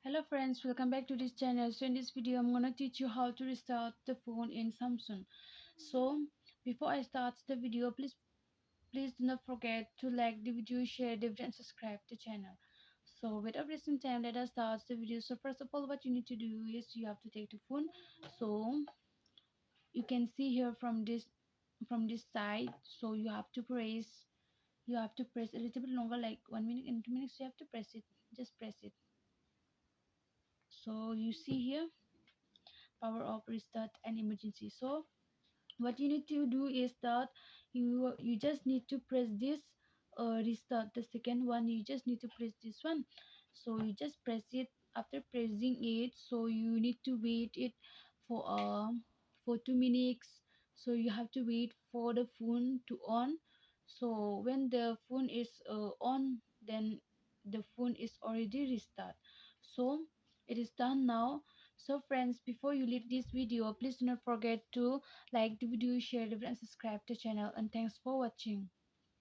Hello friends, welcome back to this channel. So in this video I'm gonna teach you how to restart the phone in Samsung. So before I start the video, please do not forget to like the video, share the video and subscribe the channel. So without wasting time, let us start the video. So first of all, what you need to do is you have to take the phone. So you can see here from this side. So you have to press a little bit longer, like 1 minute and 2 minutes. You have to press it, just press it. So you see here, power off, restart and emergency. So what you need to do is that you just need to press this restart, the second one. You just need to press this one. So you just press it. After pressing it, so you need to wait it for 2 minutes. So you have to wait for the phone to on. So when the phone is on, then the phone is already restart. So it is done now. So friends, before you leave this video, please do not forget to like the video, share the video and subscribe to the channel, and thanks for watching.